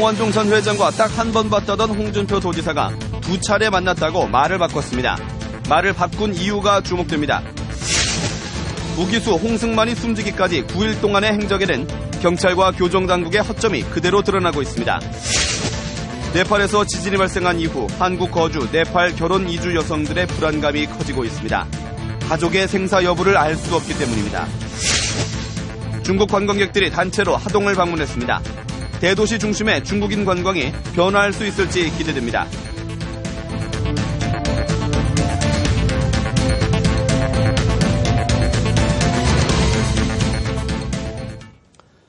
성완종 전 회장과 딱 한 번 봤다던 홍준표 도지사가 두 차례 만났다고 말을 바꿨습니다. 말을 바꾼 이유가 주목됩니다. 무기수 홍승만이 숨지기까지 9일 동안의 행적에는 경찰과 교정당국의 허점이 그대로 드러나고 있습니다. 네팔에서 지진이 발생한 이후 한국 거주, 네팔 결혼 이주 여성들의 불안감이 커지고 있습니다. 가족의 생사 여부를 알 수 없기 때문입니다. 중국 관광객들이 단체로 하동을 방문했습니다. 대도시 중심의 중국인 관광이 변화할 수 있을지 기대됩니다.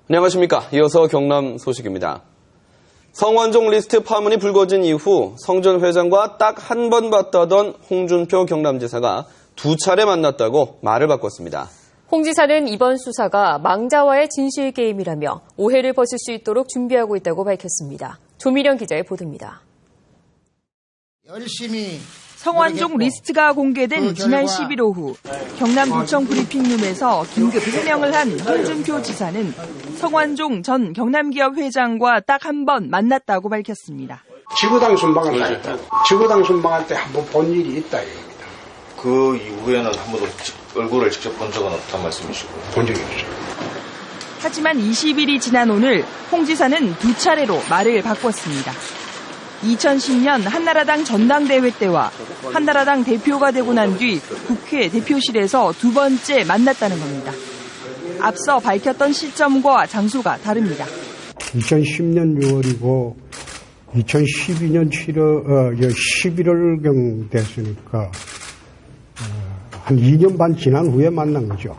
안녕하십니까. 이어서 경남 소식입니다. 성완종 리스트 파문이 불거진 이후 성 전 회장과 딱 한 번 봤다던 홍준표 경남지사가 두 차례 만났다고 말을 바꿨습니다. 홍 지사는 이번 수사가 망자와의 진실 게임이라며 오해를 벗을 수 있도록 준비하고 있다고 밝혔습니다. 조미령 기자의 보도입니다. 성완종 리스트가 공개된 지난 10일 오후 경남도청 브리핑룸에서 긴급 해명을 한 홍준표 지사는 성완종 전 경남기업 회장과 딱 한 번 만났다고 밝혔습니다. 지구당 순방을 했다. 지구당 순방할 때 한 번 본 일이 있다 이겁니다. 그 이후에는 한 번도 얼굴을 직접 본 적은 없단 말씀이시고요? 본 적이 없어요. 하지만 20일이 지난 오늘 홍 지사는 두 차례로 말을 바꿨습니다. 2010년 한나라당 전당대회 때와 한나라당 대표가 되고 난 뒤 국회 대표실에서 두 번째 만났다는 겁니다. 앞서 밝혔던 시점과 장소가 다릅니다. 2010년 6월이고 2012년 11월경 됐으니까 한 2년 반 지난 후에 만난 거죠.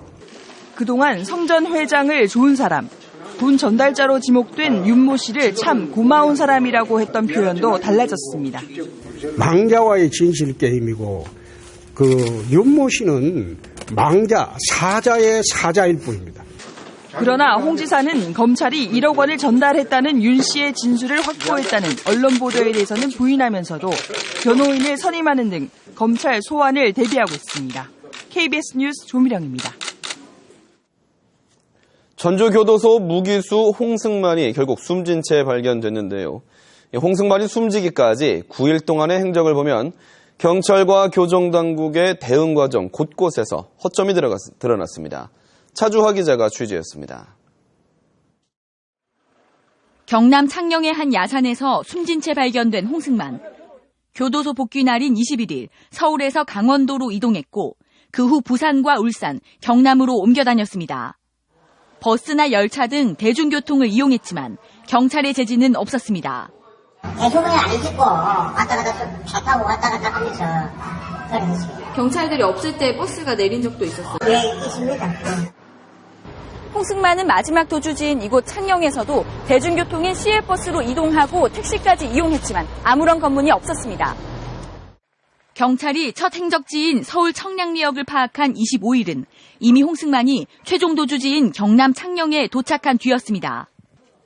그동안 성 전 회장을 좋은 사람, 군 전달자로 지목된 윤모 씨를 참 고마운 사람이라고 했던 표현도 달라졌습니다. 망자와의 진실 게임이고 그 윤모 씨는 망자, 사자의 사자일 뿐입니다. 그러나 홍 지사는 검찰이 1억 원을 전달했다는 윤 씨의 진술을 확보했다는 언론 보도에 대해서는 부인하면서도 변호인을 선임하는 등 검찰 소환을 대비하고 있습니다. KBS 뉴스 조미령입니다. 전주교도소 무기수 홍승만이 결국 숨진 채 발견됐는데요. 홍승만이 숨지기까지 9일 동안의 행적을 보면 경찰과 교정당국의 대응 과정 곳곳에서 허점이 드러났습니다. 차주화 기자가 취재했습니다. 경남 창녕의 한 야산에서 숨진 채 발견된 홍승만. 교도소 복귀 날인 21일 서울에서 강원도로 이동했고 그 후 부산과 울산, 경남으로 옮겨 다녔습니다. 버스나 열차 등 대중교통을 이용했지만 경찰의 제지는 없었습니다. 대소문을 안 짓고 왔다 갔다 차 타고 왔다 갔다 하면서 그랬습니다. 경찰들이 없을 때 버스가 내린 적도 있었어요? 네, 있습니다. 홍승만은 마지막 도주지인 이곳 창녕에서도 대중교통인 시외버스로 이동하고 택시까지 이용했지만 아무런 검문이 없었습니다. 경찰이 첫 행적지인 서울 청량리역을 파악한 25일은 이미 홍승만이 최종 도주지인 경남 창녕에 도착한 뒤였습니다.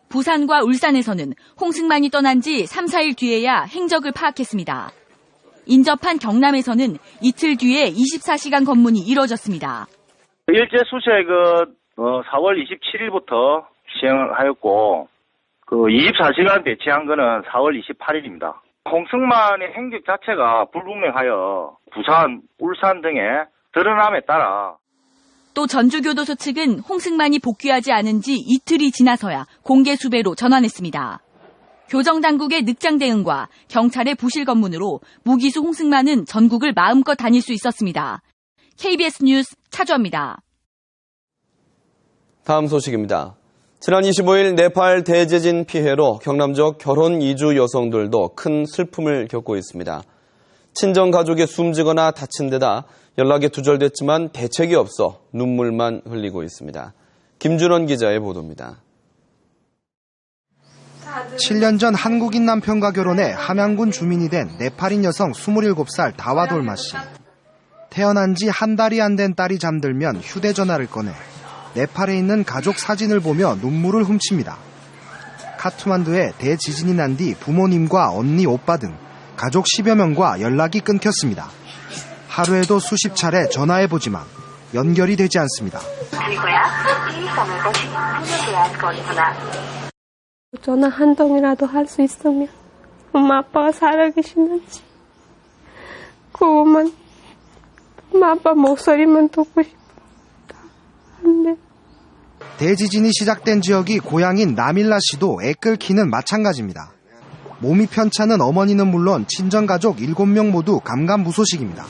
부산과 울산에서는 홍승만이 떠난 지 3, 4일 뒤에야 행적을 파악했습니다. 인접한 경남에서는 이틀 뒤에 24시간 검문이 이뤄졌습니다. 일제 수색은 4월 27일부터 시행을 하였고 24시간 배치한 거는 4월 28일입니다. 홍승만의 행적 자체가 불분명하여 부산, 울산 등에 드러남에 따라 또 전주교도소 측은 홍승만이 복귀하지 않은 지 이틀이 지나서야 공개 수배로 전환했습니다. 교정당국의 늑장 대응과 경찰의 부실 검문으로 무기수 홍승만은 전국을 마음껏 다닐 수 있었습니다. KBS 뉴스 차주화입니다. 다음 소식입니다. 지난 25일 네팔 대지진 피해로 경남 지역 결혼 이주 여성들도 큰 슬픔을 겪고 있습니다. 친정 가족이 숨지거나 다친 데다 연락이 두절됐지만 대책이 없어 눈물만 흘리고 있습니다. 김준원 기자의 보도입니다. 7년 전 한국인 남편과 결혼해 함양군 주민이 된 네팔인 여성 27살 다와돌마 씨. 태어난 지 한 달이 안 된 딸이 잠들면 휴대전화를 꺼내 네팔에 있는 가족 사진을 보며 눈물을 훔칩니다. 카트만두에 대지진이 난 뒤 부모님과 언니, 오빠 등 가족 10여 명과 연락이 끊겼습니다. 하루에도 수십 차례 전화해보지만 연결이 되지 않습니다. 전화 한 통이라도 할 수 있으면 엄마 아빠가 살아계시는지 그것만 엄마 아빠 목소리만 듣고 싶다 한데. 대지진이 시작된 지역이 고향인 나밀라시도 애 끓기는 마찬가지입니다. 몸이 편찮은 어머니는 물론 친정가족 7명 모두 감감무소식입니다.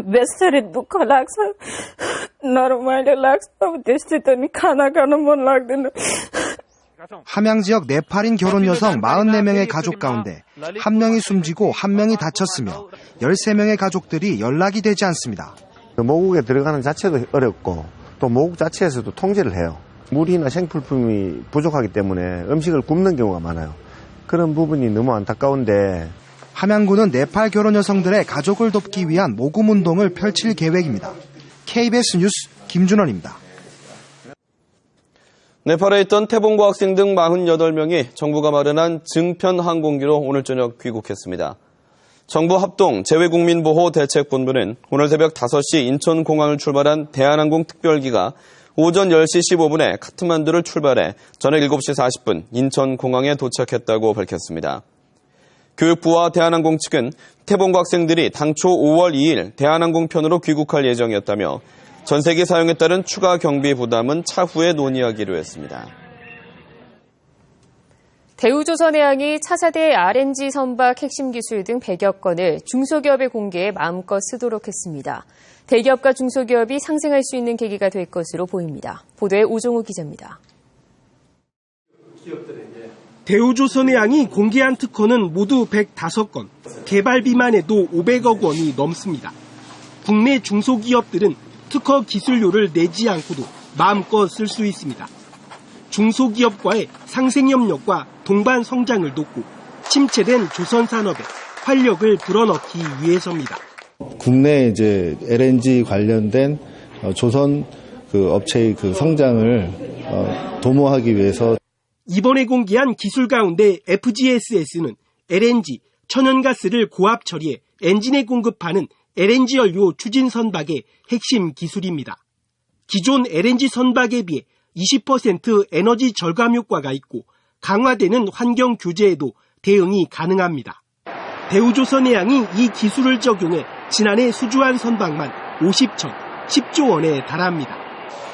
बेचारे दुःख लाग्छ नरमाइलो लाग्छ त्यस्तै त नि खाना खान मन लाग्दैन. 함양 지역 네팔인 결혼 여성 44명의 가족 가운데 1명이 숨지고 1명이 다쳤으며 13명의 가족들이 연락이 되지 않습니다. 모국에 들어가는 자체도 어렵고 또 모국 자체에서도 통제를 해요. 물이나 생필품이 부족하기 때문에 음식을 굽는 경우가 많아요. 그런 부분이 너무 안타까운데 함양군은 네팔 결혼 여성들의 가족을 돕기 위한 모금 운동을 펼칠 계획입니다. KBS 뉴스 김준원입니다. 네팔에 있던 태봉고 학생 등 48명이 정부가 마련한 증편 항공기로 오늘 저녁 귀국했습니다. 정부 합동 재외국민보호대책본부는 오늘 새벽 5시 인천공항을 출발한 대한항공 특별기가 오전 10시 15분에 카트만두를 출발해 저녁 7시 40분 인천공항에 도착했다고 밝혔습니다. 교육부와 대한항공 측은 태봉고 학생들이 당초 5월 2일 대한항공 편으로 귀국할 예정이었다며 전세기 사용에 따른 추가 경비 부담은 차후에 논의하기로 했습니다. 대우조선해양이 차세대 RNG 선박 핵심 기술 등 100여 건을 중소기업에 공개해 마음껏 쓰도록 했습니다. 대기업과 중소기업이 상생할 수 있는 계기가 될 것으로 보입니다. 보도에 오종우 기자입니다. 대우조선해양이 공개한 특허는 모두 105건, 개발비만 해도 500억 원이 넘습니다. 국내 중소기업들은 특허 기술료를 내지 않고도 마음껏 쓸 수 있습니다. 중소기업과의 상생협력과 동반 성장을 돕고 침체된 조선산업에 활력을 불어넣기 위해서입니다. 국내 이제 LNG 관련된 조선 업체의 성장을 도모하기 위해서 이번에 공개한 기술 가운데 FGSS는 LNG, 천연가스를 고압 처리해 엔진에 공급하는 LNG 연료 추진 선박의 핵심 기술입니다. 기존 LNG 선박에 비해 20% 에너지 절감 효과가 있고 강화되는 환경 규제에도 대응이 가능합니다. 대우조선해양이 이 기술을 적용해 지난해 수주한 선박만 50척, 10조 원에 달합니다.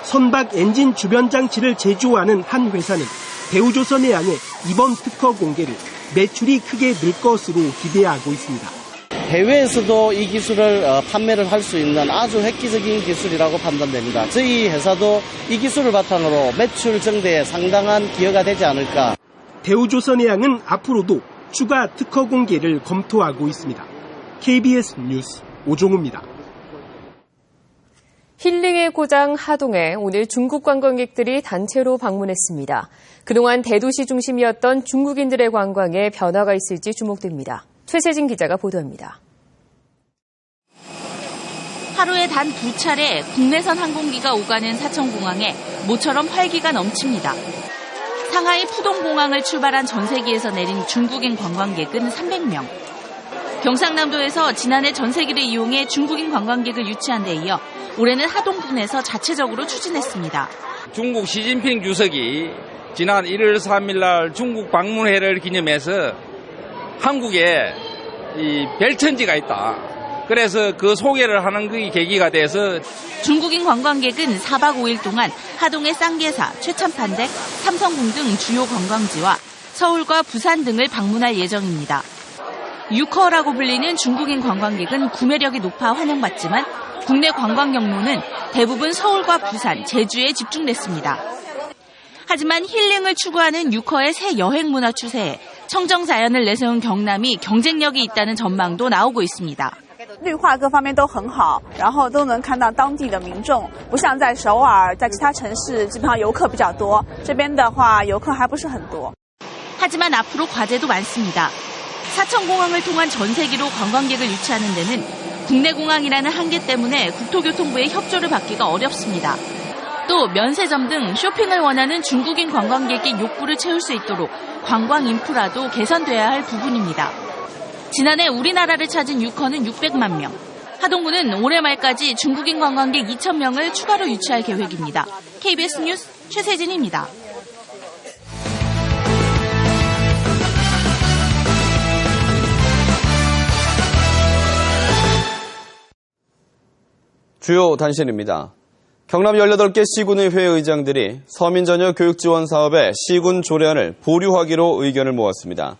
선박 엔진 주변 장치를 제조하는 한 회사는 대우조선해양의 이번 특허 공개를 매출이 크게 늘 것으로 기대하고 있습니다. 해외에서도 이 기술을 판매를 할 수 있는 아주 획기적인 기술이라고 판단됩니다. 저희 회사도 이 기술을 바탕으로 매출 증대에 상당한 기여가 되지 않을까. 대우조선해양은 앞으로도 추가 특허 공개를 검토하고 있습니다. KBS 뉴스 오종우입니다. 힐링의 고장 하동에 오늘 중국 관광객들이 단체로 방문했습니다. 그동안 대도시 중심이었던 중국인들의 관광에 변화가 있을지 주목됩니다. 최세진 기자가 보도합니다. 하루에 단 2차례 국내선 항공기가 오가는 사천공항에 모처럼 활기가 넘칩니다. 상하이 푸동공항을 출발한 전세기에서 내린 중국인 관광객은 300명. 경상남도에서 지난해 전세기를 이용해 중국인 관광객을 유치한 데 이어 올해는 하동군에서 자체적으로 추진했습니다. 중국 시진핑 주석이 지난 1월 3일 날 중국 방문회를 기념해서 한국에 이 별천지가 있다. 그래서 그 소개를 하는 그 계기가 돼서 중국인 관광객은 4박 5일 동안 하동의 쌍계사, 최참판댁, 삼성궁 등 주요 관광지와 서울과 부산 등을 방문할 예정입니다. 유커라고 불리는 중국인 관광객은 구매력이 높아 환영받지만 국내 관광 경로는 대부분 서울과 부산, 제주에 집중됐습니다. 하지만 힐링을 추구하는 유커의 새 여행 문화 추세에 청정자연을 내세운 경남이 경쟁력이 있다는 전망도 나오고 있습니다. 绿化各方面都很好，然后都能看到当地的民众，不像在首尔，在其他城市基本上游客比较多，这边的话游客还不是很多。 하지만 앞으로 과제도 많습니다. 사천공항을 통한 전세기로 관광객을 유치하는 데는 국내 공항이라는 한계 때문에 국토교통부의 협조를 받기가 어렵습니다. 또 면세점 등 쇼핑을 원하는 중국인 관광객의 욕구를 채울 수 있도록 관광 인프라도 개선돼야 할 부분입니다. 지난해 우리나라를 찾은 유커는 600만 명. 하동구는 올해 말까지 중국인 관광객 2,000명을 추가로 유치할 계획입니다. KBS 뉴스 최세진입니다. 주요 단신입니다. 경남 18개 시군의회 의장들이 서민 전역 교육 지원 사업의 시군 조례안을 보류하기로 의견을 모았습니다.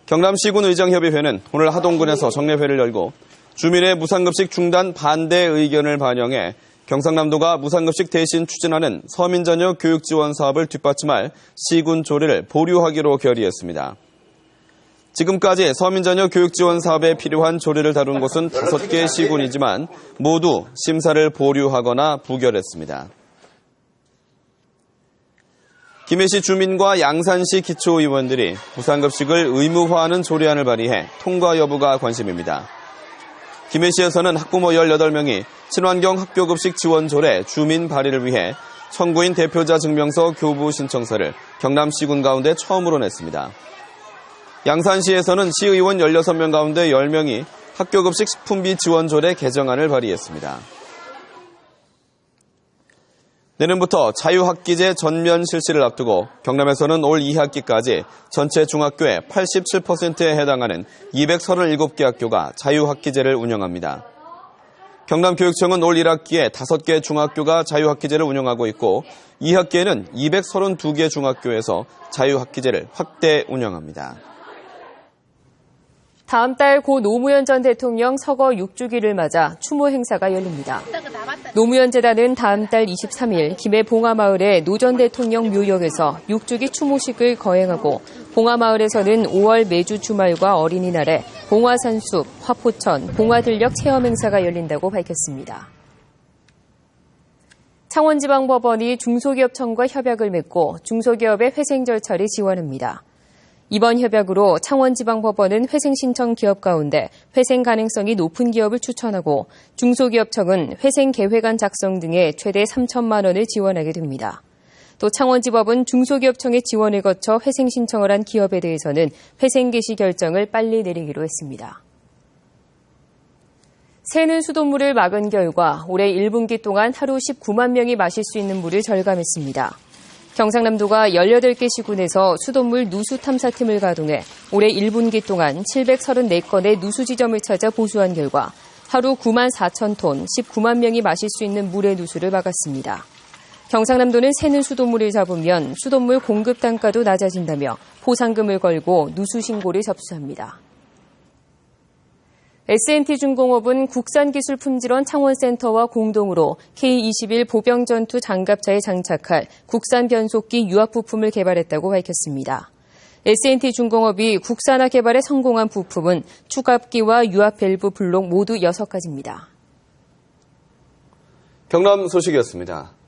경남 시군 의장협의회는 오늘 하동군에서 정례회를 열고 주민의 무상급식 중단 반대 의견을 반영해 경상남도가 무상급식 대신 추진하는 서민 전역 교육 지원 사업을 뒷받침할 시군 조례를 보류하기로 결의했습니다. 지금까지 서민 전역 교육 지원 사업에 필요한 조례를 다룬 곳은 5개 시군이지만 모두 심사를 보류하거나 부결했습니다. 김해시 주민과 양산시 기초의원들이 무상급식을 의무화하는 조례안을 발의해 통과 여부가 관심입니다. 김해시에서는 학부모 18명이 친환경 학교급식 지원 조례 주민 발의를 위해 청구인 대표자 증명서 교부 신청서를 경남시군 가운데 처음으로 냈습니다. 양산시에서는 시의원 16명 가운데 10명이 학교급식 식품비 지원 조례 개정안을 발의했습니다. 내년부터 자유학기제 전면 실시를 앞두고 경남에서는 올 2학기까지 전체 중학교의 87%에 해당하는 237개 학교가 자유학기제를 운영합니다. 경남교육청은 올 1학기에 5개 중학교가 자유학기제를 운영하고 있고 2학기에는 232개 중학교에서 자유학기제를 확대 운영합니다. 다음 달 고 노무현 전 대통령 서거 6주기를 맞아 추모 행사가 열립니다. 노무현 재단은 다음 달 23일 김해 봉화마을의 노 전 대통령 묘역에서 6주기 추모식을 거행하고 봉화마을에서는 5월 매주 주말과 어린이날에 봉화산숲, 화포천, 봉화들녘 체험 행사가 열린다고 밝혔습니다. 창원지방법원이 중소기업청과 협약을 맺고 중소기업의 회생 절차를 지원합니다. 이번 협약으로 창원지방법원은 회생 신청 기업 가운데 회생 가능성이 높은 기업을 추천하고 중소기업청은 회생 계획안 작성 등에 최대 3천만 원을 지원하게 됩니다. 또 창원지법은 중소기업청의 지원을 거쳐 회생 신청을 한 기업에 대해서는 회생 개시 결정을 빨리 내리기로 했습니다. 새는 수돗물을 막은 결과 올해 1분기 동안 하루 19만 명이 마실 수 있는 물을 절감했습니다. 경상남도가 18개 시군에서 수돗물 누수 탐사팀을 가동해 올해 1분기 동안 734건의 누수 지점을 찾아 보수한 결과 하루 9만 4천 톤, 19만 명이 마실 수 있는 물의 누수를 막았습니다. 경상남도는 새는 수돗물을 잡으면 수돗물 공급 단가도 낮아진다며 포상금을 걸고 누수 신고를 접수합니다. S&T중공업은 국산기술품질원 창원센터와 공동으로 K-21 보병전투 장갑차에 장착할 국산 변속기 유압 부품을 개발했다고 밝혔습니다. S&T중공업이 국산화 개발에 성공한 부품은 추갑기와 유압 밸브 블록 모두 6가지입니다. 경남 소식이었습니다.